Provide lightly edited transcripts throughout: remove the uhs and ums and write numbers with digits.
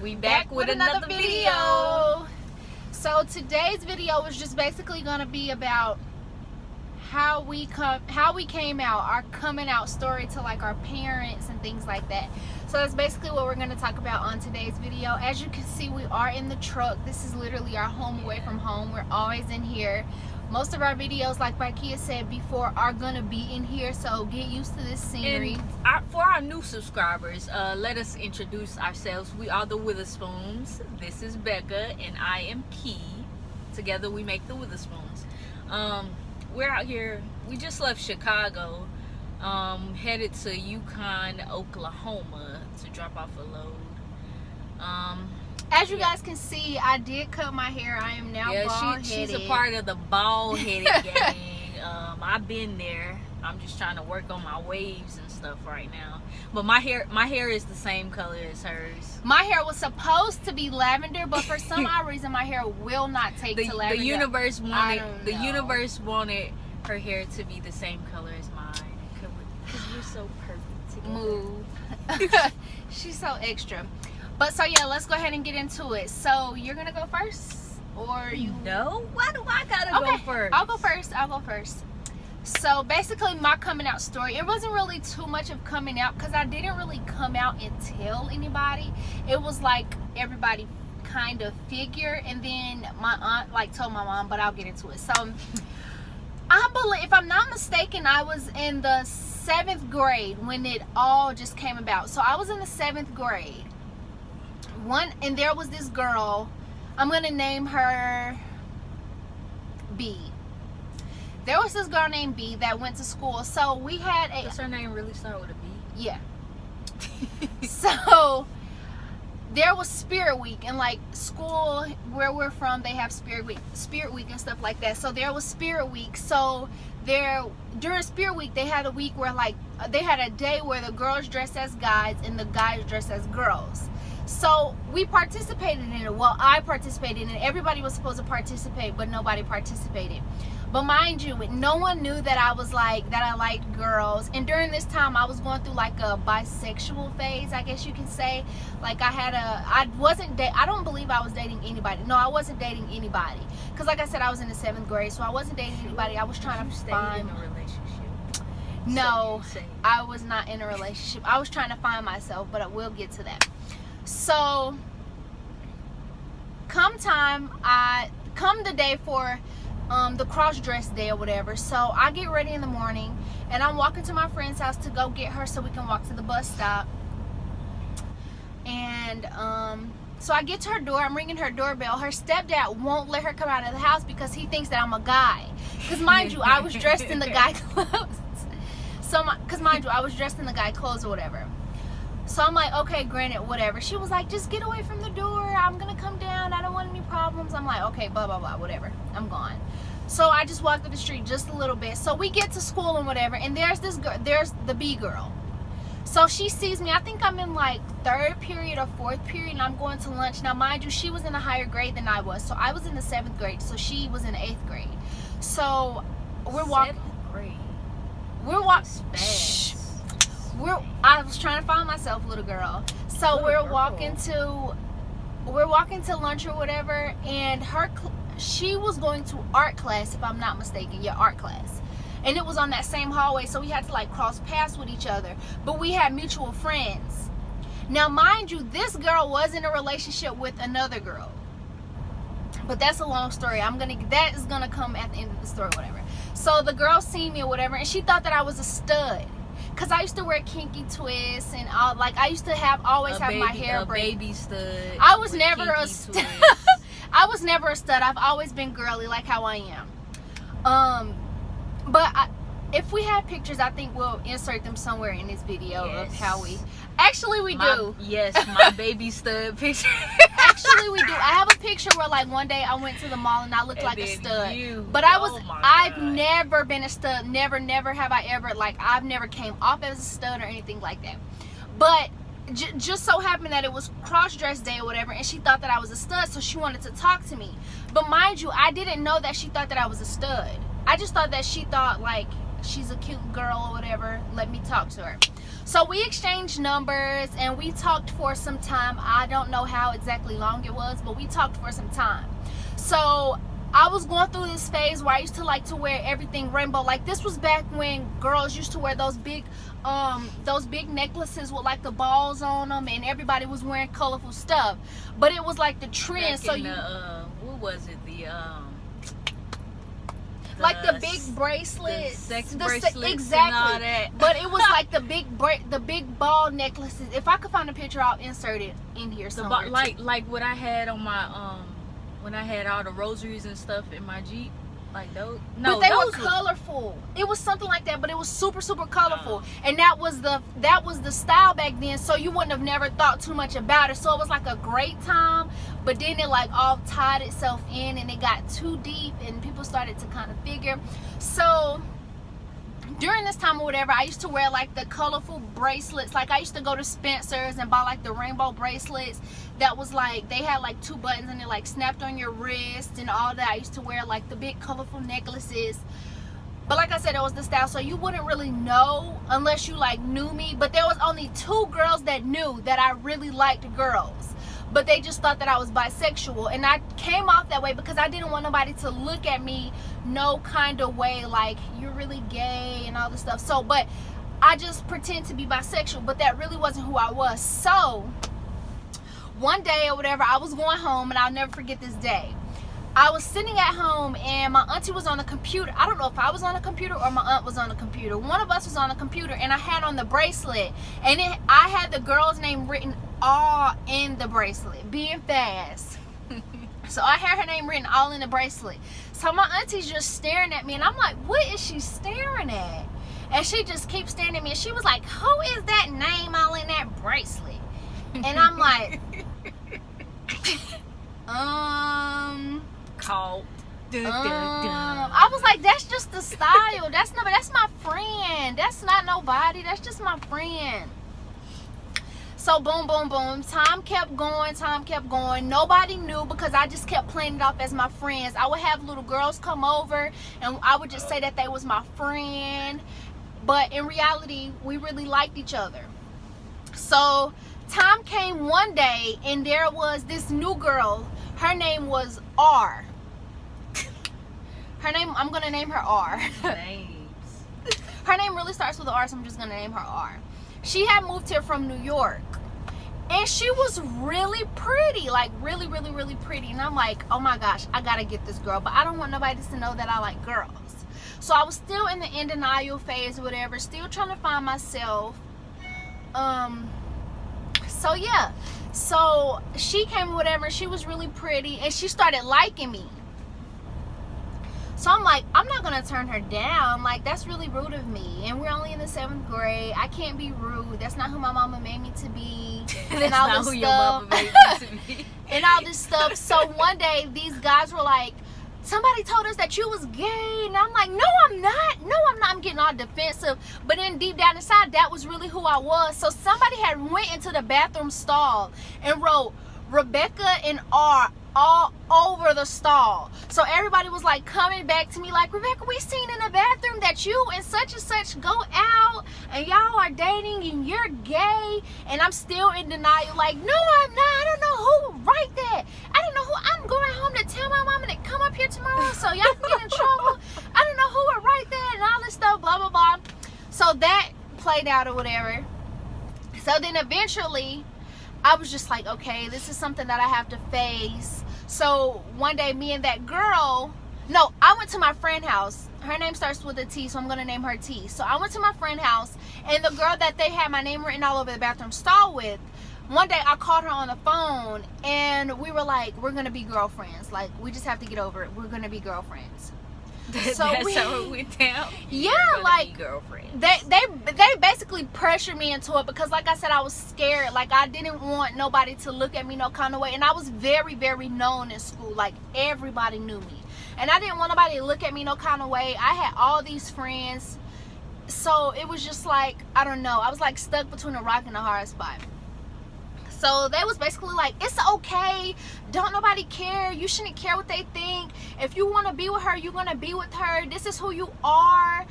We back with another video. So today's video is just basically going to be about how we came out, our coming out story to like our parents and things like that. So that's basically what we're going to talk about on today's video. As you can see, we are in the truck. This is literally our home away from home. We're always in here. Most of our videos, like Kia said before, are gonna be in here, so get used to this scenery. And for our new subscribers, let us introduce ourselves. We are the Witherspoons. This is Becca and I am Key. Together we make the Witherspoons. We're out here. We just left Chicago, headed to Yukon, Oklahoma to drop off a load. As you guys can see, I did cut my hair. I am now bald-headed. She's a part of the bald-headed gang. I've been there. I'm just trying to work on my waves and stuff right now. But my hair is the same color as hers. My hair was supposed to be lavender, but for some odd reason, my hair will not take to lavender. The universe wanted her hair to be the same color as mine. Because we're so perfect together. Move. She's so extra. But so yeah, let's go ahead and get into it. So you're gonna go first, or you? No. Why do I gotta go first? I'll go first. So basically, my coming out story. It wasn't really too much of coming out because I didn't really come out and tell anybody. It was like everybody kind of figured, and then my aunt like told my mom. But I'll get into it. So I believe, if I'm not mistaken, I was in the 7th grade when it all just came about. So I was in the 7th grade. And there was this girl, I'm gonna name her B. There was this girl named B that went to school. So we had a. Does her name really start with a B? Yeah. So there was Spirit Week, and like school where we're from, they have Spirit Week and stuff like that. So there was Spirit Week. So during Spirit Week, they had a week where like they had a day where the girls dressed as guys and the guys dressed as girls. So we participated in it. Well, I participated in it. Everybody was supposed to participate, but nobody participated. But mind you, no one knew that I liked girls. And during this time, I was going through like a bisexual phase, I guess you can say. Like I don't believe I was dating anybody. No, I wasn't dating anybody. Because like I said, I was in the 7th grade, so I wasn't dating anybody. I was trying to find in a relationship. No, I was not in a relationship. I was trying to find myself, but we'll get to that. So come the day for the cross dress day or whatever, so I get ready in the morning and I'm walking to my friend's house to go get her so we can walk to the bus stop. And so I get to her door, I'm ringing her doorbell. Her stepdad won't let her come out of the house because he thinks that I'm a guy, because mind you, I was dressed in the guy clothes. Because mind you, I was dressed in the guy clothes or whatever. So I'm like, okay, granted, whatever. She was like, just get away from the door. I'm going to come down. I don't want any problems. I'm like, okay, blah, blah, blah, whatever. I'm gone. So I just walked up the street just a little bit. So we get to school and whatever. And there's this girl, there's the B girl. So she sees me. I think I'm in like 3rd period or 4th period and I'm going to lunch. Now, mind you, she was in a higher grade than I was. So I was in the 7th grade. So she was in the 8th grade. So we're walking. 7th grade. We're walking. Shh. I was trying to find myself, little girl. So we're walking to lunch or whatever, and she was going to art class, if I'm not mistaken. Yeah, art class. And it was on that same hallway, so we had to like cross paths with each other. But we had mutual friends. Now, mind you, this girl was in a relationship with another girl. But that's a long story. That is gonna come at the end of the story, whatever. So the girl seen me or whatever, and she thought that I was a stud. Cause I used to wear kinky twists and all, like I used to always have my hair braided. Baby stud. I was never a stud. I was never a stud. I've always been girly, like how I am. But if we have pictures, I think we'll insert them somewhere in this video of how we. Actually, we do. Yes, my baby stud picture. Actually, we do. I have a picture where like one day I went to the mall and I looked like a stud. But I've never been a stud. Never have I ever, like, I've never came off as a stud or anything like that. But just so happened that it was cross-dress day or whatever, and she thought that I was a stud, so she wanted to talk to me. But mind you, I didn't know that she thought that I was a stud. I just thought that she thought like she's a cute girl or whatever, let me talk to her. So we exchanged numbers and we talked for some time. I don't know how exactly long it was, but we talked for some time. So I was going through this phase where I used to like to wear everything rainbow. Like, this was back when girls used to wear those big necklaces with like the balls on them, and everybody was wearing colorful stuff. But it was like the trend. Back so in you, what was it? like the big bracelets, the sex bracelets, exactly. and all that. But it was like the big ball necklaces. If I could find a picture, I'll insert it in here somewhere. Like what I had on my when I had all the rosaries and stuff in my Jeep, like those. No, but they those were colorful. It was something like that, but it was super colorful, and that was the style back then. So you wouldn't have never thought too much about it. So it was like a great time, but then it like all tied itself in, and it got too deep, and people started to kind of figure. So during this time or whatever, I used to wear like the colorful bracelets. Like, I used to go to Spencer's and buy like the rainbow bracelets that was like, they had like 2 buttons and it like snapped on your wrist and all that. I used to wear like the big colorful necklaces. But like I said, it was the style, so you wouldn't really know unless you like knew me. But there was only 2 girls that knew that I really liked girls, but they just thought that I was bisexual. And I came off that way because I didn't want nobody to look at me no kind of way, like, you're really gay and all this stuff. So, but I just pretend to be bisexual, but that really wasn't who I was. So one day or whatever, I was going home, and I'll never forget this day. I was sitting at home, and my auntie was on the computer. I don't know if I was on the computer or my aunt was on the computer. One of us was on the computer, and I had on the bracelet, and I had the girl's name written all in the bracelet, being fast. So I had her name written all in the bracelet. So my auntie's just staring at me, and I'm like, what is she staring at? And she just keeps staring at me, and she was like, who is that name all in that bracelet? And I'm like, called. I was like, that's just the style. That's my friend. That's not nobody. That's just my friend. So boom, boom, boom. Time kept going. Nobody knew because I just kept playing it off as my friends. I would have little girls come over, and I would just say that they was my friend. But in reality, we really liked each other. So time came one day, and there was this new girl. Her name was R. Her name, I'm gonna name her R. Names. Her name really starts with an R, so I'm just gonna name her R. She had moved here from New York, and she was really pretty, like really pretty. And I'm like, oh my gosh, I gotta get this girl, but I don't want nobody to know that I like girls. So I was still in the in denial phase or whatever, still trying to find myself. So yeah, so she came or whatever, she was really pretty, and she started liking me. So I'm like, I'm not gonna turn her down. Like, that's really rude of me, and we're only in the 7th grade. I can't be rude. That's not who my mama made me to be. That's not who your mama made you to be. And all this stuff. So one day, these guys were like, somebody told us that you was gay. And I'm like, no, I'm not. No, I'm not. I'm getting all defensive. But then deep down inside, that was really who I was. So somebody had went into the bathroom stall and wrote Rebecca and R all over the stall. So everybody was like coming back to me like, Rebecca, we seen in the bathroom that you and such go out and y'all are dating and you're gay. And I'm still in denial, like, no, I'm not. I don't know who write that. I don't know who. I'm going home to tell my mama to come up here tomorrow so y'all can get in trouble. I don't know who would write that and all this stuff, blah blah blah. So that played out or whatever. So then eventually I was just like, okay, this is something that I have to face. So one day, me and that girl, no, I went to my friend's house. Her name starts with a T, so I'm going to name her T. So I went to my friend's house, and the girl that they had my name written all over the bathroom stall with, one day I called her on the phone, and we were like, we're going to be girlfriends. Like, we just have to get over it. We're going to be girlfriends. So that's how it went down. Yeah, like girlfriend. They basically pressured me into it because, like I said, I was scared. Like, I didn't want nobody to look at me no kind of way, and I was very known in school. Like, everybody knew me, and I didn't want nobody to look at me no kind of way. I had all these friends, so it was just like, I don't know. I was like stuck between a rock and a hard spot. So they was basically like, it's okay, don't nobody care, you shouldn't care what they think. If you want to be with her, you're going to be with her. This is who you are.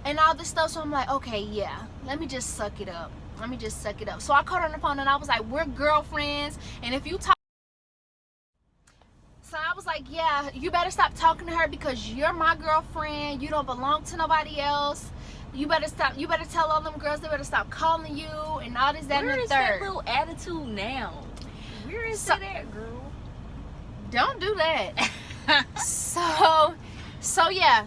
and all this stuff. So I'm like, okay, yeah, let me just suck it up. Let me just suck it up. So I called her on the phone and I was like, we're girlfriends, and if you talk. So I was like, yeah, you better stop talking to her because you're my girlfriend. You don't belong to nobody else. You better stop. You better tell all them girls they better stop calling you and all this, that, and the third. Where is that little attitude now? Where is that at, girl? Don't do that. So yeah.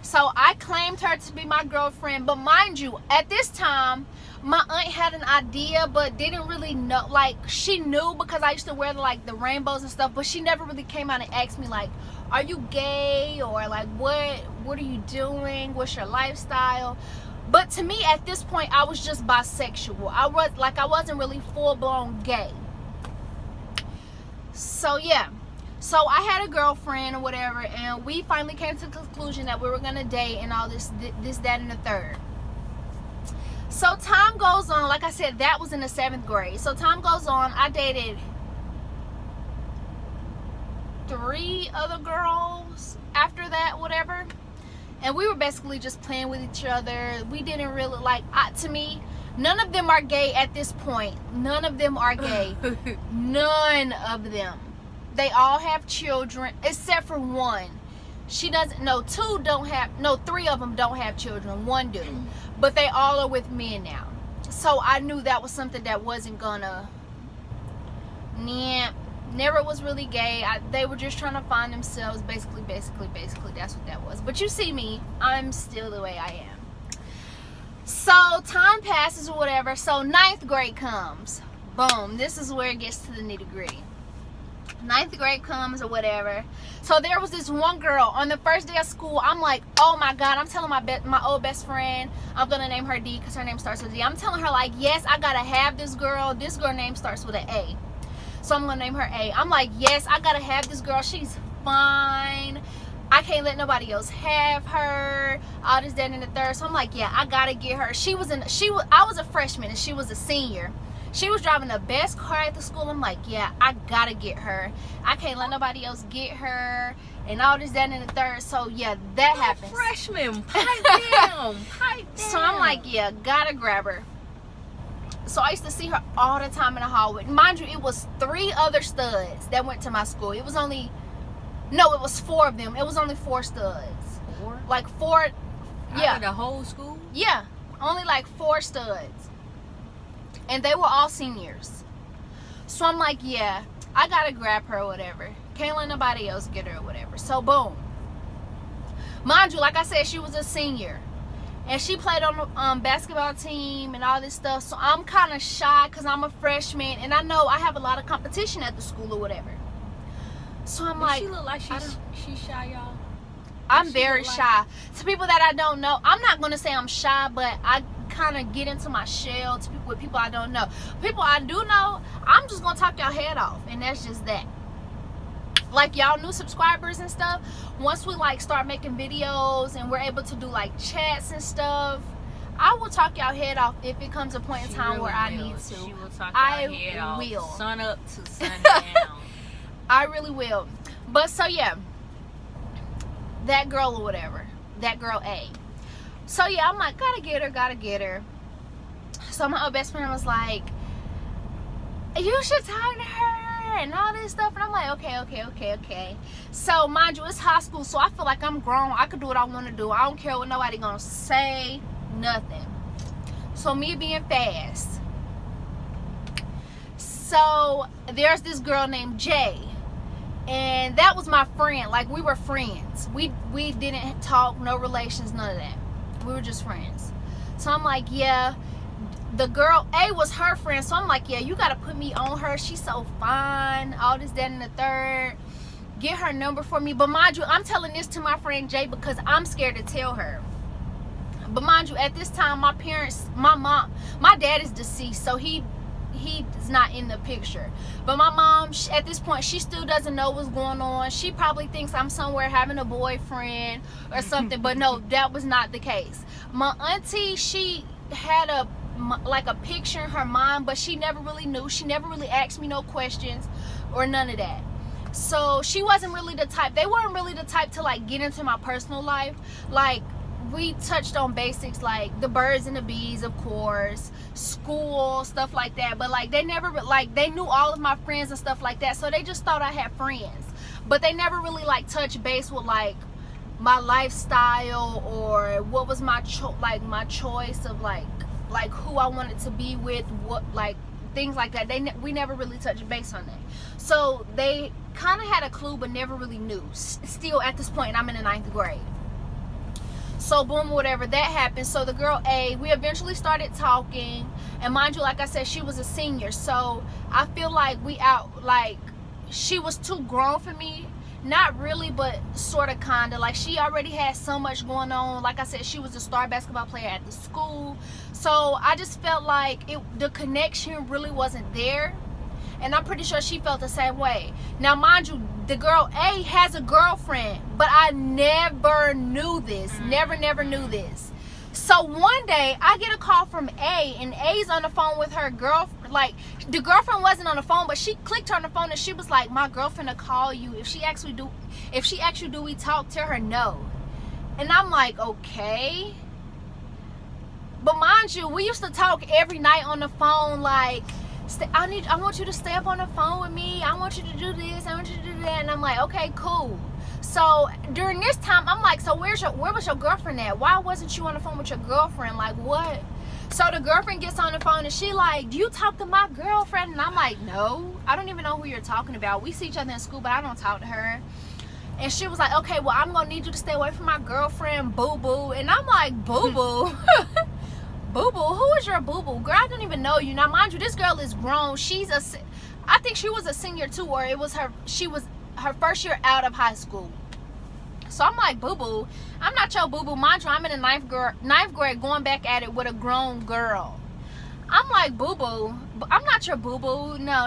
So I claimed her to be my girlfriend, but mind you, at this time, my aunt had an idea, but didn't really know. Like, she knew because I used to wear the rainbows and stuff, but she never really came out and asked me like, are you gay, or like what are you doing? What's your lifestyle? But to me, at this point, I was just bisexual. I wasn't really full blown gay. So yeah. So I had a girlfriend or whatever, and we finally came to the conclusion that we were gonna date and all this, that, and the third. So time goes on. Like I said, that was in the 7th grade. So time goes on. I dated 3 other girls after that, whatever. And we were basically just playing with each other. We didn't really to me, none of them are gay at this point. None of them are gay. None of them. They all have children except for one. She doesn't. No, 2 don't have. No, 3 of them don't have children. 1 do, but they all are with men now. So I knew that was something that wasn't gonna. Never was really gay. They were just trying to find themselves. Basically, that's what that was. But you see me, I'm still the way I am. So time passes or whatever. So 9th grade comes. Boom. This is where it gets to the nitty gritty. 9th grade comes or whatever. So there was this one girl on the first day of school. I'm like, oh my God, I'm telling my old best friend, I'm gonna name her D because her name starts with D. I'm telling her like, yes, I gotta have this girl. This girl name starts with an A, so I'm gonna name her A. I'm like, yes, I gotta have this girl. She's fine. I can't let nobody else have her. All this, that, and the third. So I'm like, yeah, I gotta get her. I was a freshman and she was a senior. She was driving the best car at the school. I'm like, yeah, I gotta get her. I can't let nobody else get her. And all this, that, and the third. So yeah, that happens. Freshman, pipe down, pipe down. So I'm like, yeah, gotta grab her. So I used to see her all the time in the hallway. Mind you, it was 3 other studs that went to my school. It was 4 of them. It was only 4 studs. 4? Like 4, yeah. Out of the whole school? Yeah, only like 4 studs. And they were all seniors. So I'm like, yeah, I gotta grab her or whatever. Can't let nobody else get her or whatever. So boom. Mind you, like I said, she was a senior. And she played on the basketball team and all this stuff. So I'm kind of shy because I'm a freshman. And I know I have a lot of competition at the school or whatever. So I'm like, she look like she's shy, y'all. I'm very shy. To people that I don't know, I'm not going to say I'm shy, but I kind of get into my shell with people I don't know. People I do know, I'm just going to talk y'all head off. And that's just that. Like y'all new subscribers and stuff, once we start making videos and we're able to do chats and stuff, I will talk y'all head off if it comes a point in time where I need to. She will talk y'all head off. Sun up to sun down. I really will. But so yeah, that girl or whatever, that girl A. So yeah, I'm like, gotta get her. So my old best friend was like, you should talk to her and all this stuff. And I'm like, okay. So mind you, it's high school, so I feel like I'm grown. I could do what I want to do. I don't care what nobody gonna say, nothing. So me being fast. So there's this girl named Jay. And that was my friend. Like, we were friends. We didn't talk, no relations, none of that. We were just friends. So I'm like, yeah, the girl A was her friend. So I'm like, yeah, you gotta put me on her. She's so fine. All this, that, and the third. Get her number for me. But mind you, I'm telling this to my friend Jay because I'm scared to tell her. But mind you, at this time, my dad is deceased, so he is not in the picture. But my mom, at this point, she still doesn't know what's going on. She probably thinks I'm somewhere having a boyfriend or something. But no, that was not the case. My auntie, she had a picture in her mind, but she never really knew. She never really asked me no questions or none of that. So she wasn't really the type. They weren't really the type to get into my personal life. we touched on basics like the birds and the bees, of course, school, stuff like that. But like they never, like, they knew all of my friends and stuff like that, so they just thought I had friends. But they never really like touched base with like my lifestyle or what was my choice of like who I wanted to be with, what, like, things like that. We never really touched base on that. So they kind of had a clue but never really knew. Still at this point, I'm in the 9th grade. So boom, whatever, that happened. So the girl A, we eventually started talking, and mind you, like I said, she was a senior, so I feel like she was too grown for me. Not really, but sort of, kind of. Like, she already had so much going on. Like I said, she was a star basketball player at the school. So I just felt like the connection really wasn't there. And I'm pretty sure she felt the same way. Now, mind you, the girl A has a girlfriend, but I never knew this. Never knew this. So one day, I get a call from A, and A's on the phone with her girlfriend. Like, the girlfriend wasn't on the phone, but she clicked her on the phone, and she was like, my girlfriend will call you. If she asks you, do we talk? Tell her no. And I'm like, okay. But mind you, we used to talk every night on the phone, like, I want you to stay up on the phone with me. I want you to do this. I want you to do that. And I'm like, okay, cool. So during this time, I'm like, so where was your girlfriend at? Why wasn't you on the phone with your girlfriend? Like, what? So the girlfriend gets on the phone and she like, do you talk to my girlfriend? And I'm like, no, I don't even know who you're talking about. We see each other in school, but I don't talk to her. And she was like, okay, well, I'm gonna need you to stay away from my girlfriend, boo-boo. And I'm like, boo-boo? Boo-boo? Who is your boo-boo? Girl, I don't even know you. Now, mind you, this girl is grown. I think she was a senior too, or she was her first year out of high school. So I'm like, boo-boo, I'm not your boo-boo. Mind you, I'm in the ninth grade going back at it with a grown girl. I'm like, boo-boo, I'm not your boo-boo. No.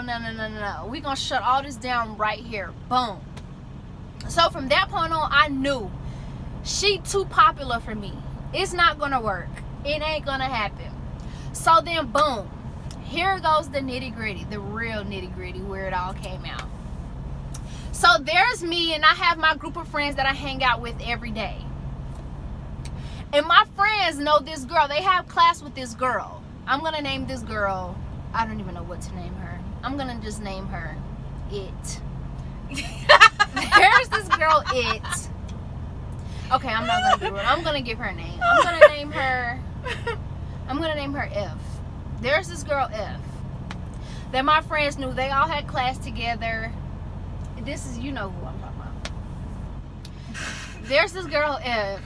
We're going to shut all this down right here. Boom. So from that point on, I knew she too popular for me. It's not going to work. It ain't going to happen. So then, boom. Here goes the nitty-gritty, the real nitty-gritty, where it all came out. So there's me, and I have my group of friends that I hang out with every day. And my friends know this girl. They have class with this girl. I'm going to name this girl. I don't even know what to name her. I'm going to just name her It. There's this girl, It. Okay, I'm not going to do it. I'm going to give her a name. I'm going to name her F. There's this girl, F, that my friends knew. They all had class together. This is, you know who I'm talking about. There's this girl, F.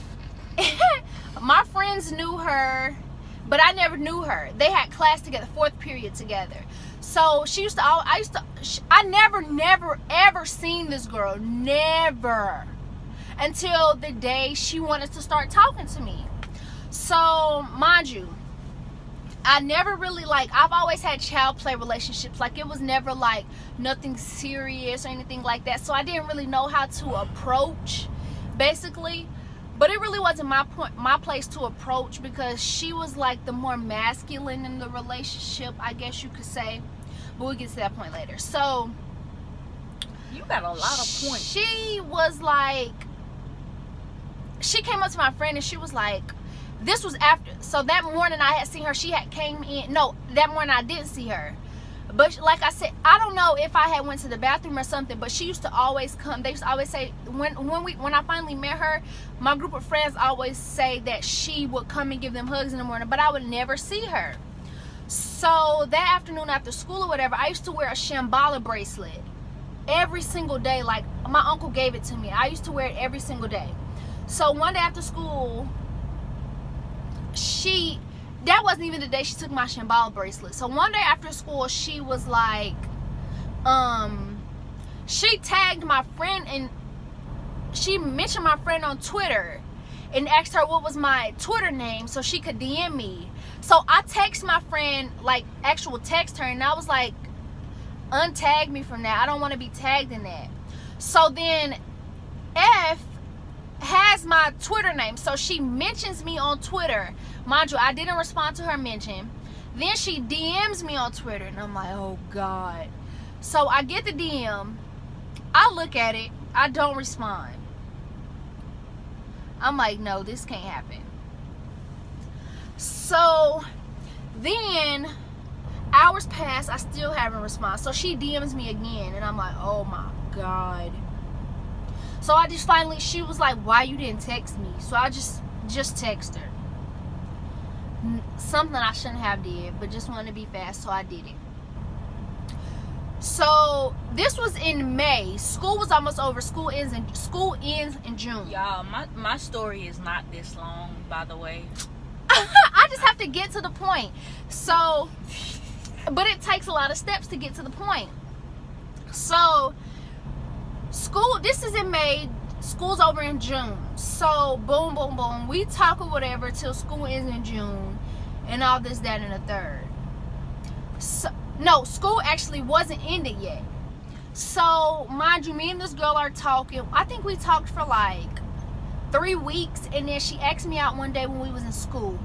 My friends knew her, but I never knew her. They had class together, 4th period together. So I never ever seen this girl. Never. Until the day she wanted to start talking to me. So, mind you, I never really, like, I've always had child play relationships. Like, it was never like nothing serious or anything like that. So I didn't really know how to approach, basically. But it really wasn't my place to approach, because she was like the more masculine in the relationship, I guess you could say. But we'll get to that point later. So you got a lot of points. She was like, she came up to my friend and she was like, this was after, so that morning I had seen her, she had came in, no, that morning I didn't see her. But like I said, I don't know if I had went to the bathroom or something, but she used to always come. They used to always say, when I finally met her, my group of friends always say that she would come and give them hugs in the morning, but I would never see her. So that afternoon after school or whatever, I used to wear a Shambhala bracelet every single day. Like, my uncle gave it to me. I used to wear it every single day. So one day after school, that wasn't even the day she took my Shambhala bracelet. So one day after school, she was like, she tagged my friend, and she mentioned my friend on Twitter and asked her what was my Twitter name so she could DM me. So I text my friend, like, actual text her, and I was like, untag me from that. I don't want to be tagged in that. So then F has my Twitter name, so she mentions me on Twitter. Mind you, I didn't respond to her mention. Then she DMs me on Twitter, and I'm like, oh God. So I get the DM, I look at it, I don't respond. I'm like, no, this can't happen. So then hours pass, I still haven't responded. So she DMs me again, and I'm like, oh my God. So I just finally, she was like, why you didn't text me? So I just text her. Something I shouldn't have did, but just wanted to be fast, so I did it. So this was in May. School was almost over. School ends in June. Y'all, my story is not this long, by the way. I just have to get to the point. So, but it takes a lot of steps to get to the point. So, school, this is in May. School's over in June. So, boom, boom, boom. We talk or whatever till school ends in June. And all this, that, and the third. So, no, school actually wasn't ended yet. So, mind you, me and this girl are talking. I think we talked for like 3 weeks. And then she asked me out one day when we was in school.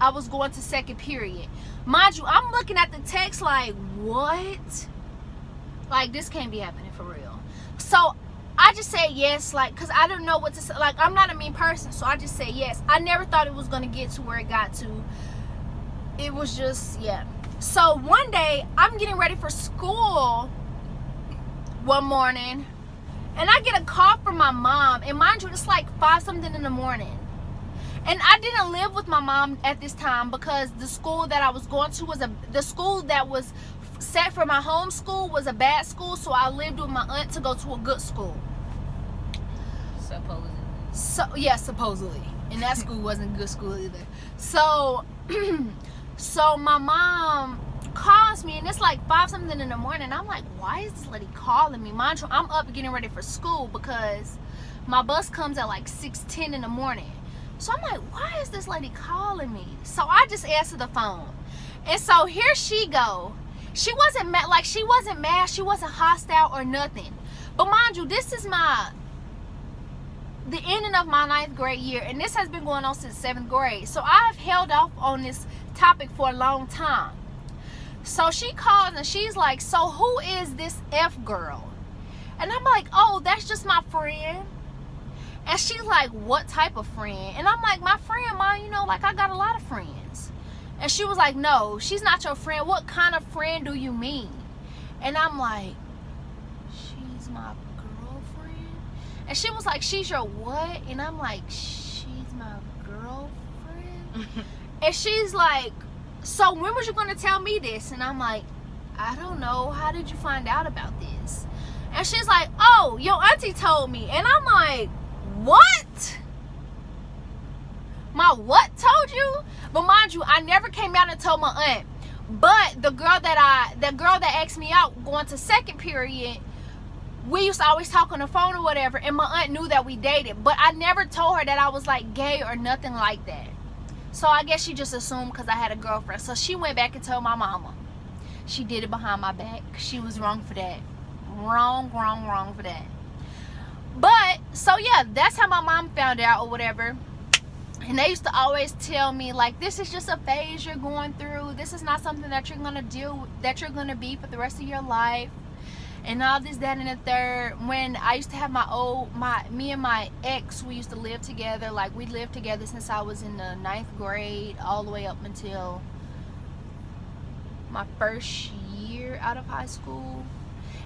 I was going to second period. Mind you, I'm looking at the text like, what? Like, this can't be happening for real. So, I just said yes, like, because I didn't know what to say. Like, I'm not a mean person, so I just said yes. I never thought it was going to get to where it got to. It was just, yeah. So, one day, I'm getting ready for school one morning, and I get a call from my mom. And mind you, it's like 5 something in the morning. And I didn't live with my mom at this time because the school that I was going to was the school that was set for my home school was a bad school, so I lived with my aunt to go to a good school. Supposedly. So yeah, supposedly. And that school wasn't a good school either. So so my mom calls me, and it's like 5 something in the morning. I'm like, why is this lady calling me? Mind you, I'm up getting ready for school because my bus comes at like 6:10 in the morning. So I'm like, why is this lady calling me? So I just answered the phone. And so here she go. She wasn't mad, like she wasn't mad, she wasn't hostile or nothing. But mind you, this is the ending of my 9th grade year, and this has been going on since 7th grade. So I've held off on this topic for a long time. So she calls and she's like, so who is this F girl? And I'm like, oh, that's just my friend. And she's like, what type of friend? And I'm like, my friend, Mom, you know, like I got a lot of friends. And she was like, no, she's not your friend. What kind of friend do you mean? And I'm like, she's my girlfriend? And she was like, she's your what? And I'm like, she's my girlfriend? And she's like, so when was you going to tell me this? And I'm like, I don't know. How did you find out about this? And she's like, oh, your auntie told me. And I'm like, what? My what told you? But mind you, I never came out and told my aunt. But the girl that asked me out going to second period, we used to always talk on the phone or whatever, and my aunt knew that we dated. But I never told her that I was like gay or nothing like that. So I guess she just assumed because I had a girlfriend. So she went back and told my mama. She did it behind my back. She was wrong for that. Wrong for that. But, so yeah, that's how my mom found out or whatever. And they used to always tell me, like, this is just a phase you're going through. This is not something that you're going to do, that you're going to be for the rest of your life. And all this, that, and the third. When I used to have me and my ex, we used to live together. Like, we lived together since I was in the 9th grade all the way up until my first year out of high school.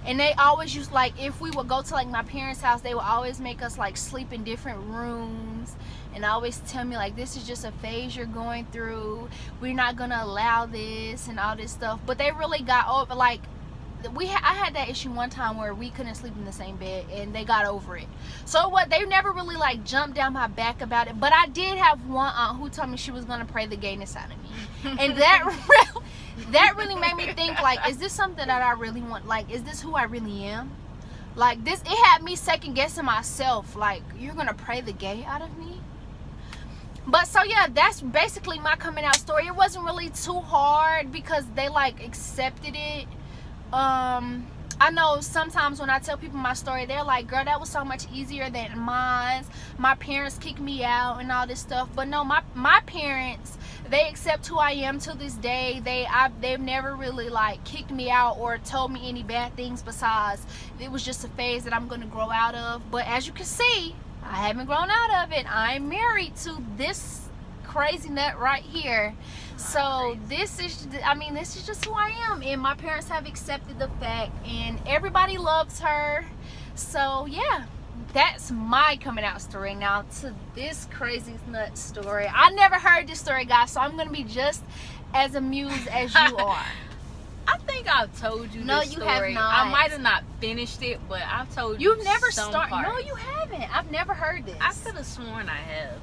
And they always used, like, if we would go to, like, my parents' house, they would always make us, like, sleep in different rooms. And always tell me, like, this is just a phase you're going through. We're not going to allow this and all this stuff. But they really got over, like, I had that issue one time where we couldn't sleep in the same bed. And they got over it. So what? They never really, like, jumped down my back about it. But I did have one aunt who told me she was going to pray the gayness out of me. And that really made me think, like, is this something that I really want? Like, is this who I really am? Like, this, it had me second guessing myself. Like, you're gonna pray the gay out of me? But so yeah, that's basically my coming out story. It wasn't really too hard because they, like, accepted it. I know sometimes when I tell people my story, they're like, girl, that was so much easier than mine. My parents kicked me out and all this stuff. But no, my parents, they accept who I am to this day. They've never really, like, kicked me out or told me any bad things besides it was just a phase that I'm going to grow out of. But as you can see, I haven't grown out of it. I'm married to this crazy nut right here. So this is just who I am, and my parents have accepted the fact, and everybody loves her. So yeah, that's my coming out story. Now to this crazy nut story. I never heard this story, guys, so I'm gonna be just as amused as you are. I think I've told you No, this you story. have not. I might have not finished it, but I've told you. You've never some started. parts. No, you haven't. I've never heard this. I could have sworn I have.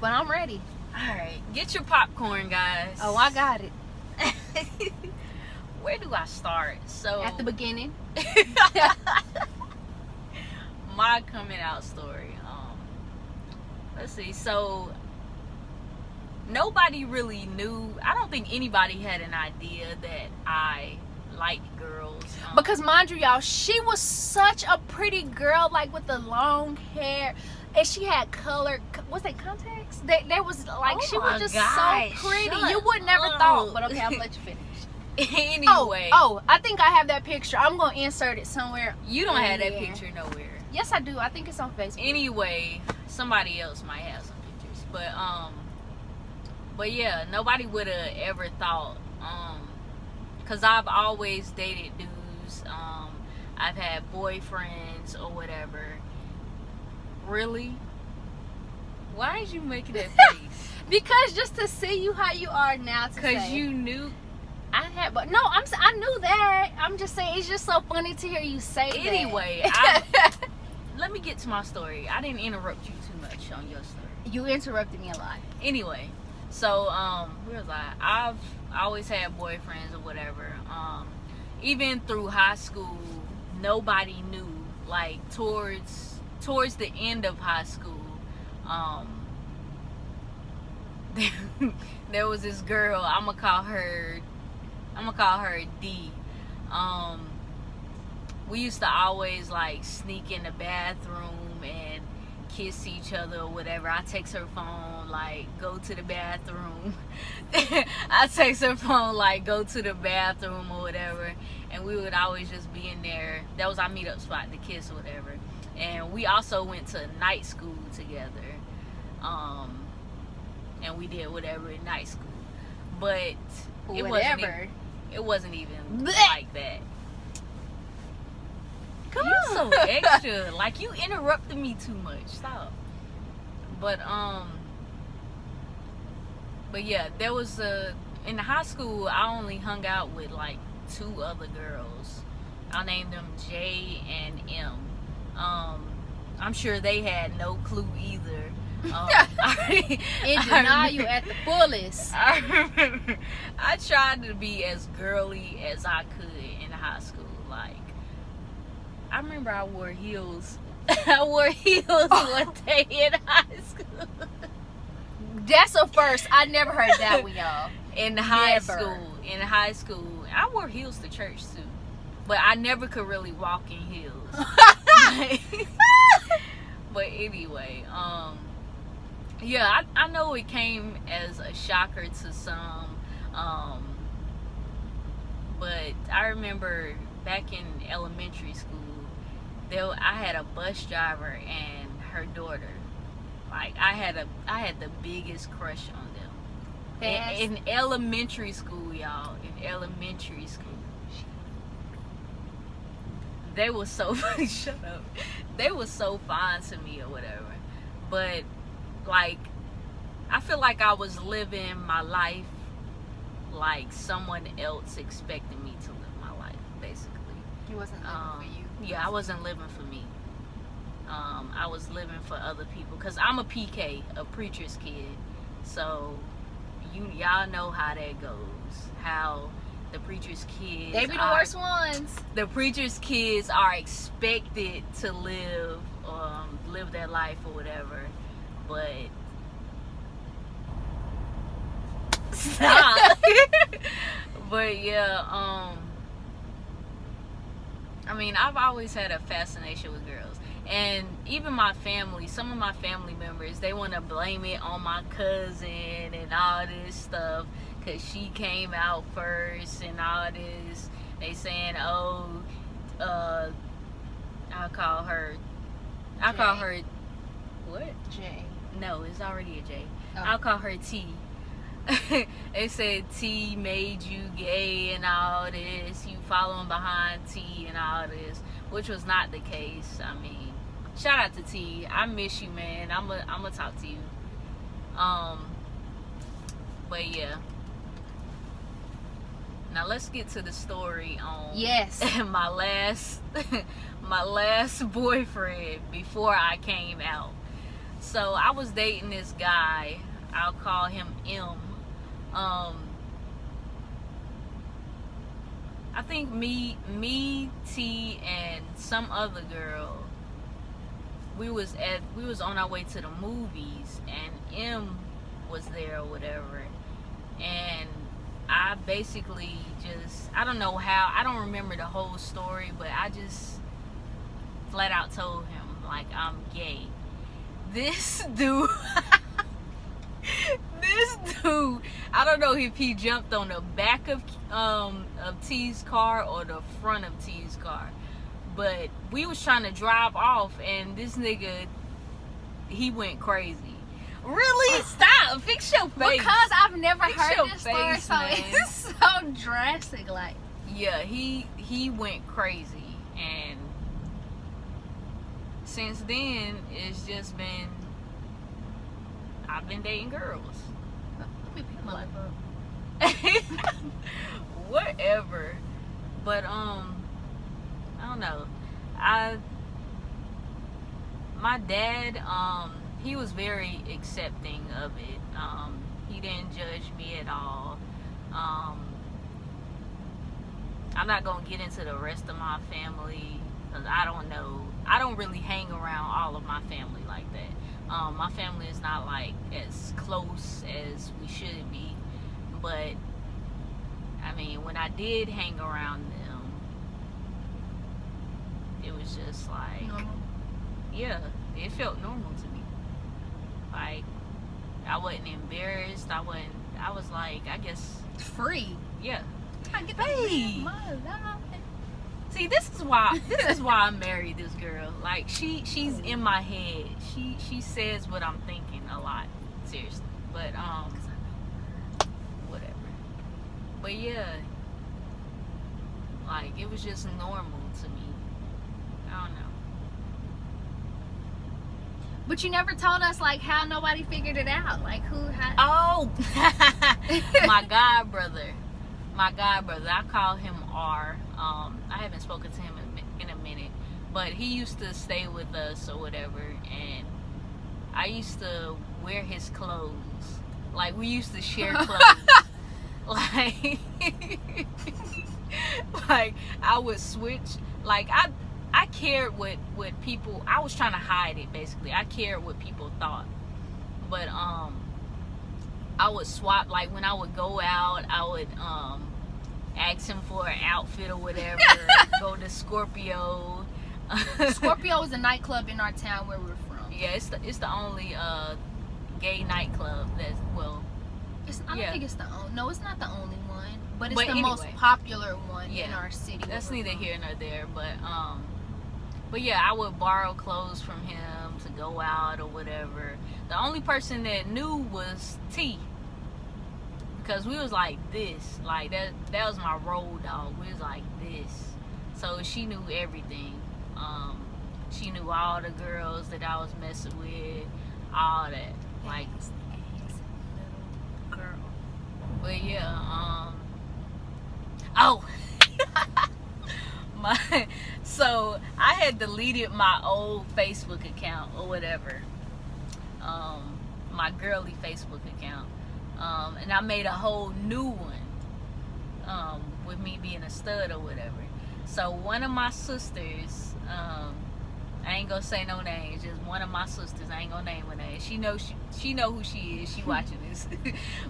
But I'm ready. All right, get your popcorn, guys. Oh, I got it. Where do I start? So At the beginning. my coming out story. Let's see. So nobody really knew. I don't think anybody had an idea that I liked girls. Because mind you, y'all, she was such a pretty girl, like with the long hair, and she had color. Was they contacts? They was like, Oh she was my just gosh, so pretty. shut You would never up. thought. But okay, I'll let you finish. Anyway, Oh, I think I have that picture. I'm gonna insert it somewhere. you don't have that Yeah. picture nowhere. Yes, I do. I think it's on Facebook. Anyway, somebody else might have some pictures, but yeah, nobody would have ever thought, because I've always dated dudes. I've had boyfriends or whatever. Really? Why is you making that face? Because just to see you how you are now. Because you knew. I had, but no, I knew that. I'm just saying, it's just so funny to hear you say that. Anyway, let me get to my story. I didn't interrupt you too much on your story. You interrupted me a lot. Anyway, so where was I? I've always had boyfriends or whatever. Even through high school, nobody knew. Like towards the end of high school, there was this girl. I'm gonna call her D. We used to always like sneak in the bathroom and kiss each other or whatever. I text her phone like, go to the bathroom. I text her phone like, go to the bathroom or whatever, and we would always just be in there. That was our meetup spot to kiss or whatever. And we also went to night school together, and we did whatever in night school, but it wasn't even like that. Come You on. so extra. Like, you interrupted me too much. Stop. But yeah, there was in high school, I only hung out with like 2 other girls. I named them J and M. I'm sure they had no clue either. In denial at the fullest. I remember I tried to be as girly as I could in high school. Like, I remember I wore heels. I wore heels one day in high school. That's a first. I never heard that one, y'all. In high Never. school, I wore heels to church too, but I never could really walk in heels. But anyway, yeah, I know it came as a shocker to some, but I remember back in elementary school, I had a bus driver and her daughter. Like, I had the biggest crush on them. In elementary school, y'all. In elementary school. They were so shut up. They were so fine to me or whatever. But like, I feel like I was living my life like someone else expected me to live my life, basically. He wasn't living for you. Yeah, I wasn't living for me. I was living for other people, because I'm a PK, a preacher's kid. So y'all know how that goes. How the preacher's kids, They be the worst ones. The preacher's kids are expected to live their life or whatever, but stop. But yeah, I mean, I've always had a fascination with girls. And even my family, some of my family members, they want to blame it on my cousin and all this stuff, because she came out first and all this. They saying, oh, I'll call her, what? Jay. No, it's already a J. Oh. I'll call her T. They said T made you gay and all this. You following behind T and all this, which was not the case. I mean, shout out to T. I miss you, man. I'm gonna talk to you. But yeah. Now let's get to the story on Yes. my last boyfriend before I came out. So I was dating this guy. I'll call him M. I think me, T, and some other girl. We was on our way to the movies, and M was there or whatever, and I basically just, I don't know how, I don't remember the whole story, but I just flat out told him, like, I'm gay. This dude, I don't know if he jumped on the back of T's car or the front of T's car, but we was trying to drive off, and this nigga, he went crazy. Really? Stop. Fix your face. Because I've never heard this story, face, so man. it's so drastic. Like, yeah, he went crazy, and since then it's just been, I've been dating girls. let me pick my lip up. Whatever. But I don't know. My dad, he was very accepting of it. He didn't judge me at all. I'm not gonna get into the rest of my family because I don't know. I don't really hang around all of my family like that. My family is not like as close as we should be, but I mean, when I did hang around them, it was just like, Normal. yeah, it felt normal to me. Like, I wasn't embarrassed. I was like, I guess, Free. yeah. I get Hey. my life. See, this is why I married this girl. Like, she's in my head. She says what I'm thinking a lot. Seriously. But whatever. But yeah, like, it was just normal to me. I don't know. But you never told us, like, how nobody figured it out. Like, who had... Oh, my god brother. I call him R. I haven't spoken to him in a minute, but he used to stay with us or whatever, and I used to wear his clothes. Like, we used to share clothes. like I would switch. Like, I cared what people, I was trying to hide it, basically. I cared what people thought, but I would swap. Like, when I would go out, I would ask him for an outfit or whatever. Go to Scorpio. Scorpio is a nightclub in our town where we're from. Yeah, it's the only gay nightclub that's, well, I don't think it's the only. No, it's not the only one, but it's But the anyway. most popular one in Yeah. our city. where That's we're neither from. here nor there. But yeah, I would borrow clothes from him to go out or whatever. The only person that knew was T, because we was like this. Like, that was my road dog. We was like this. So she knew everything. She knew all the girls that I was messing with, all that. Like, Little girl. but yeah, oh. So I had deleted my old Facebook account or whatever, my girly Facebook account, and I made a whole new one, with me being a stud or whatever. So one of my sisters, I ain't gonna say no names, just one of my sisters, I ain't gonna name her name. She know who she is. She watching this.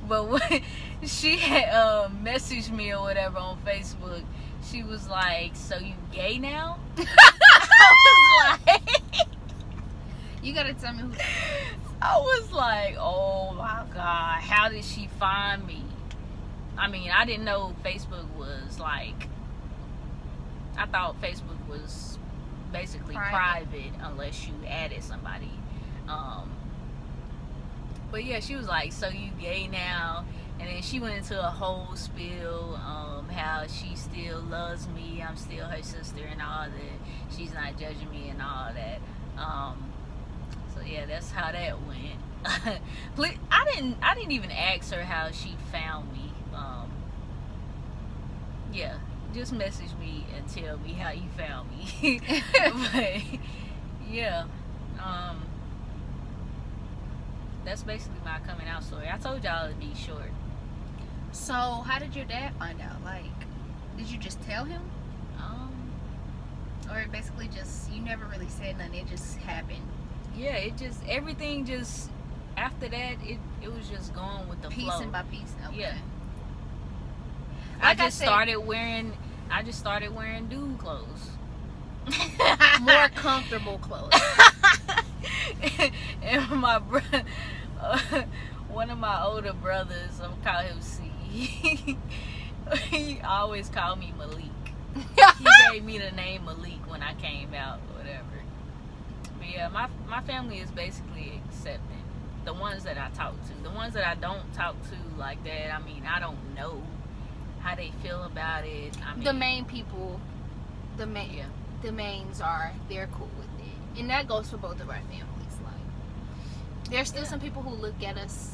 But when she had messaged me or whatever on Facebook, she was like, "So you gay now?" I was like, You gotta tell me who. I was like, oh my god, how did she find me? I mean, I didn't know Facebook was like, I thought Facebook was basically private unless you added somebody. But yeah, she was like, so you gay now? And then she went into a whole spiel, how she still loves me, I'm still her sister and all that. She's not judging me and all that. So yeah, that's how that went. I didn't even ask her how she found me. Yeah, just message me and tell me how you found me. But yeah, that's basically my coming out story. I told y'all it'd be short. So how did your dad find out? Like, did you just tell him, or basically just you never really said nothing? It just happened. Yeah, everything just after that it was just going with the Piece flow. and by piece. Okay. Yeah. Like I just started wearing dude clothes. More comfortable clothes. And my brother, one of my older brothers, I'm call him C. He always called me Malik. He gave me the name Malik when I came out, or whatever. But yeah, my family is basically accepting. The ones that I talk to, the ones that I don't talk to like that, I mean, I don't know how they feel about it. I mean, The main people, the mains are, they're cool with it, and that goes for both of our families. Like, there's still some people who look at us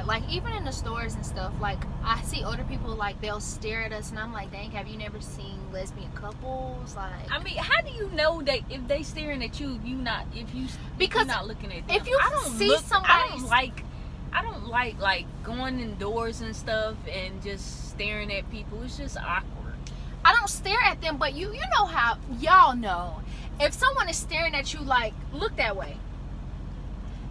like even in the stores and stuff. Like, I see older people, like, they'll stare at us, and I'm like, dang, have you never seen lesbian couples? Like, I mean, how do you know that if they staring at you, if you're not looking at them? if you I don't see look, somebody, I don't like going indoors and stuff and just staring at people. It's just awkward. I don't stare at them, but you know how y'all know if someone is staring at you, like, look that way.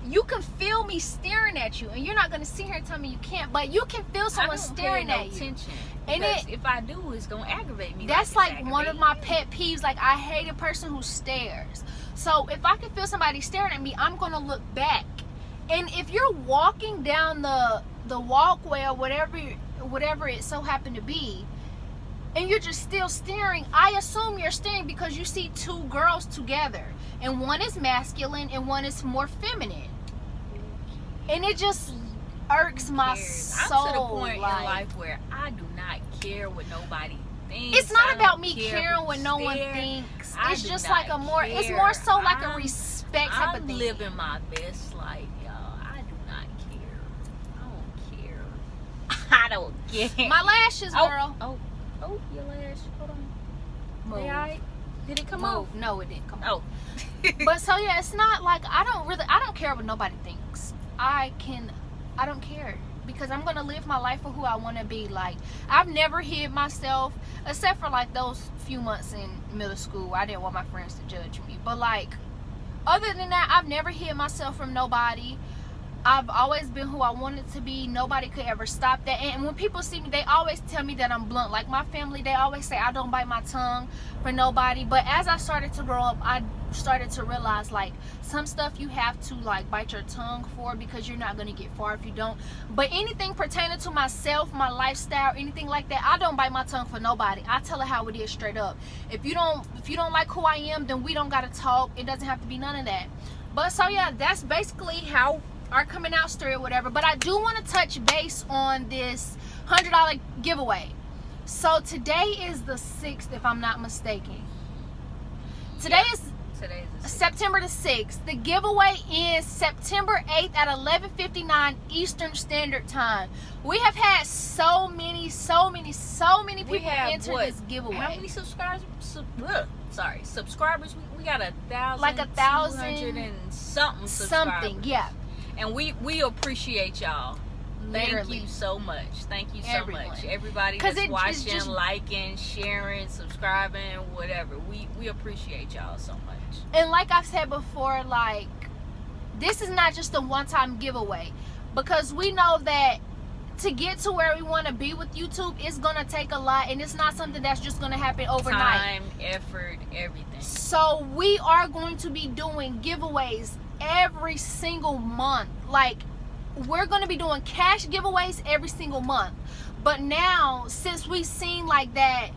You can feel me staring at you, and you're not gonna sit here and tell me you can't, but you can feel someone staring at you. Attention, and if I do, it's gonna aggravate me. That's like one of my pet peeves. Like, I hate a person who stares. So if I can feel somebody staring at me, I'm gonna look back. And if you're walking down the walkway or whatever it so happened to be, and you're just still staring, I assume you're staring because you see two girls together, and one is masculine and one is more feminine, and it just irks my soul. I'm to the point in life where I do not care what nobody thinks. It's not about me caring what no one thinks. It's just like it's more so like a respect type of thing. I'm living my best life, y'all. I do not care. I don't care. My lashes, girl. Oh, your lash. Hold on. Move. They all right? Did it come off? No, it didn't come off. Oh. But so yeah, it's not like I don't care what nobody thinks. I don't care, because I'm gonna live my life for who I want to be. Like, I've never hid myself, except for like those few months in middle school. I didn't want my friends to judge me, but like, other than that, I've never hid myself from nobody. I've always been who I wanted to be. Nobody could ever stop that. And when people see me, they always tell me that I'm blunt. Like, my family, they always say I don't bite my tongue for nobody. But as I started to grow up, I started to realize, like, some stuff you have to, like, bite your tongue for, because you're not going to get far if you don't. But anything pertaining to myself, my lifestyle, anything like that, I don't bite my tongue for nobody. I tell it how it is, straight up. If you don't like who I am, then we don't got to talk. It doesn't have to be none of that. But so yeah, that's basically how our coming out story or whatever. But I do want to touch base on this $100 giveaway. So today is the 6th, if I'm not mistaken. Today is September the 6th. The giveaway is September 8th at 11:59 Eastern Standard Time. We have had so many people enter this giveaway. How many subscribers? Subscribers. We got 1,000, like 1,200 and something subscribers. Something, yeah. And we appreciate y'all. Thank you so much. Thank you so much. Everybody that's watching, liking, sharing, subscribing, whatever. We appreciate y'all so much. And like I've said before, like, this is not just a one-time giveaway, because we know that to get to where we want to be with YouTube, it's going to take a lot, and it's not something that's just going to happen overnight. Time, effort, everything. So we are going to be doing giveaways every single month. Like, we're going to be doing cash giveaways every single month. But now, since we've seen like that,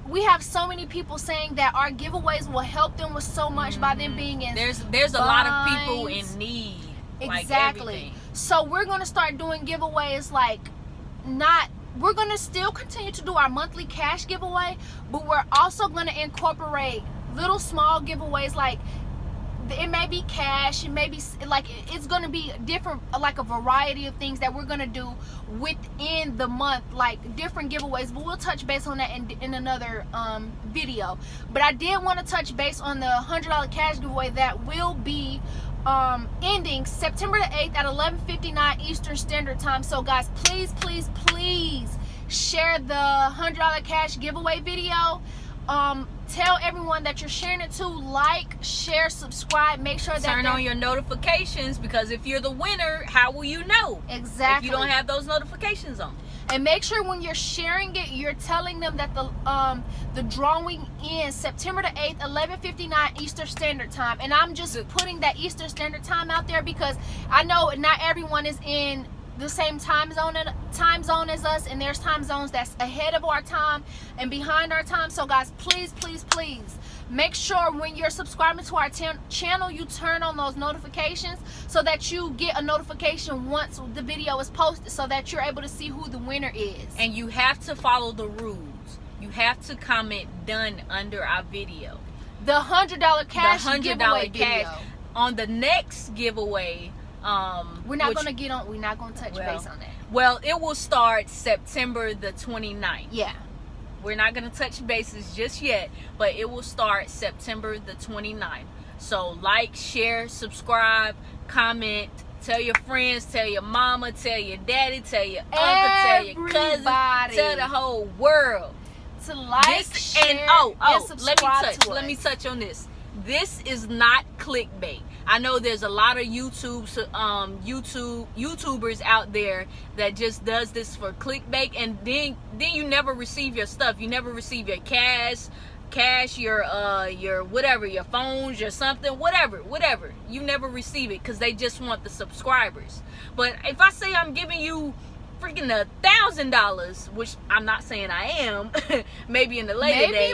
we have so many people saying that our giveaways will help them with so much by them being in there's a lot of people in need. Exactly. So we're going to start doing giveaways like we're going to still continue to do our monthly cash giveaway, but we're also going to incorporate little small giveaways. Like it may be cash, it may be like, it's going to be different, like a variety of things that we're going to do within the month, like different giveaways, but we'll touch base on that in another video. But I did want to touch base on the $100 cash giveaway that will be ending September the 8th at 11:59 Eastern Standard Time. So guys, please share the $100 cash giveaway video. Tell everyone that you're sharing it to. Like, share, subscribe. Make sure that turn on your notifications, because if you're the winner, how will you know? Exactly. If you don't have those notifications on. And make sure when you're sharing it, you're telling them that the drawing ends September the 8th, 11:59 Eastern Standard Time. And I'm just putting that Eastern Standard Time out there because I know not everyone is in the same time zone as us, and there's time zones that's ahead of our time and behind our time. So guys, please make sure when you're subscribing to our channel, you turn on those notifications so that you get a notification once the video is posted, so that you're able to see who the winner is. And you have to follow the rules. You have to comment "done" under our video. The $100 cash giveaway video. On the next giveaway, we're not going to touch base on that. Well, it will start September the 29th. Yeah. We're not going to touch bases just yet, but it will start September the 29th. So like, share, subscribe, comment, tell your friends, tell your mama, tell your daddy, tell your uncle, tell your cousin, tell the whole world to like, share, and subscribe. Let me touch on this. This is not clickbait. I know there's a lot of YouTubers out there that just does this for clickbait, and then you never receive your stuff. You never receive your cash, your whatever, your phones, your something, whatever. You never receive it because they just want the subscribers. But if I say I'm giving you freaking $1,000, which I'm not saying I am, maybe in the later day.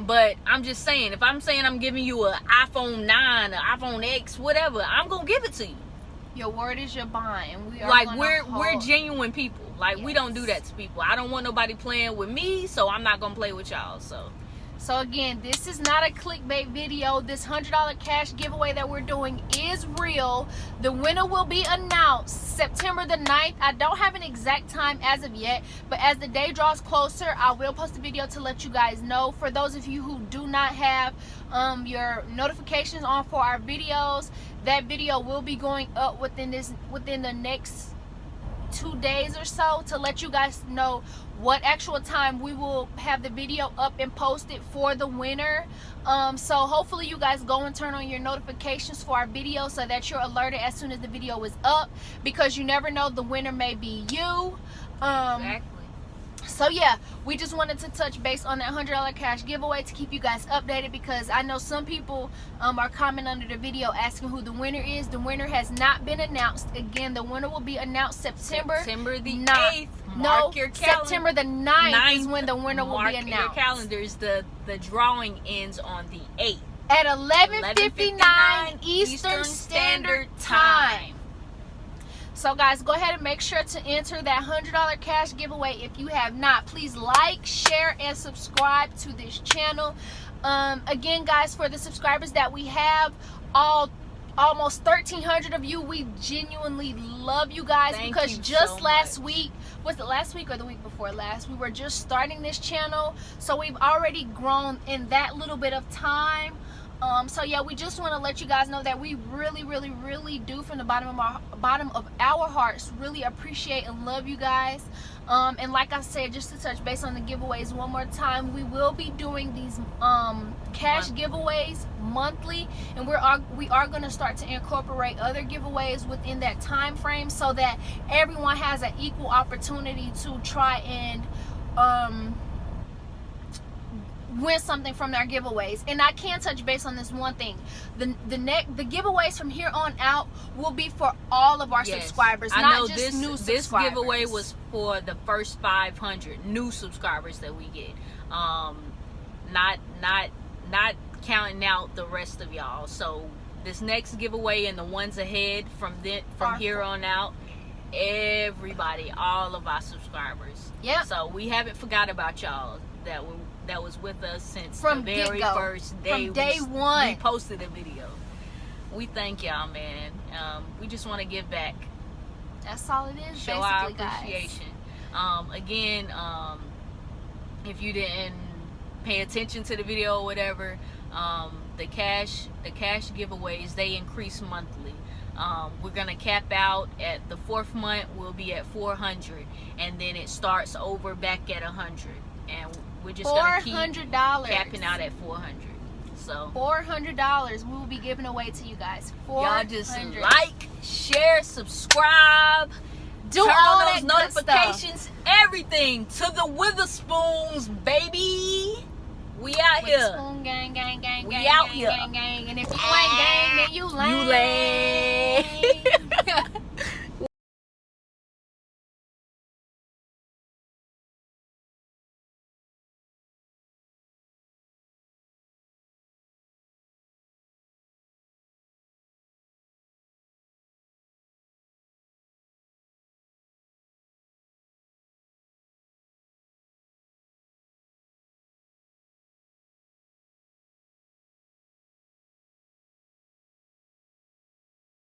But I'm just saying, if I'm saying I'm giving you an iPhone 9, an iPhone X, whatever, I'm gonna give it to you. Your word is your bond, and we are like we're genuine people. Like, yes. We don't do that to people. I don't want nobody playing with me, so I'm not gonna play with y'all. So again, this is not a clickbait video. This $100 cash giveaway that we're doing is real. The winner will be announced September the 9th. I don't have an exact time as of yet, but as the day draws closer, I will post a video to let you guys know. For those of you who do not have your notifications on for our videos, that video will be going up within the next 2 days or so, to let you guys know what actual time we will have the video up and posted for the winner. So hopefully you guys go and turn on your notifications for our video so that you're alerted as soon as the video is up, because you never know, the winner may be you. Exactly. So yeah, we just wanted to touch base on that $100 cash giveaway to keep you guys updated, because I know some people are commenting under the video asking who the winner is. The winner has not been announced. Again, the winner will be announced September the 8th. September the 9th is when the winner will be announced. Mark your calendars. The drawing ends on the 8th at 11:59 Eastern Standard Time. So guys, go ahead and make sure to enter that $100 cash giveaway. If you have not, please like, share, and subscribe to this channel. Again, guys, for the subscribers that we have, almost 1,300 of you, we genuinely love you guys. Because just last week, was it last week or the week before last, we were just starting this channel, so we've already grown in that little bit of time. So yeah, we just want to let you guys know that we really do, from the bottom of our hearts, really appreciate and love you guys. And like I said, just to touch base on the giveaways one more time, we will be doing these cash giveaways monthly, and we are going to start to incorporate other giveaways within that time frame, so that everyone has an equal opportunity to try and win something from their giveaways. And I can touch base on this one thing: the giveaways from here on out will be for all of our subscribers, not just new subscribers. This giveaway was for the first 500 new subscribers that we get, not counting out the rest of y'all. So this next giveaway and the ones ahead from here on out, everybody, all of our subscribers. Yep. So we haven't forgot about y'all that was with us since From the very get-go. first day. From day one. We posted a video. We thank y'all, man. We just want to give back. That's all it is. Show our appreciation. Again, if you didn't pay attention to the video or whatever, the cash giveaways, they increase monthly. We're gonna cap out at the 4th month. We'll be at 400, and then it starts over back at 100, and we're just gonna keep $400 capping out at 400. So $400 we will be giving away to you guys. y'all just like, share, subscribe, do turn all on that those notifications, everything to the Witherspoons, baby. We out here. Spoon gang, gang, gang, We gang, out gang, here. gang, gang. And if you ain't gang, then you lame. You lame.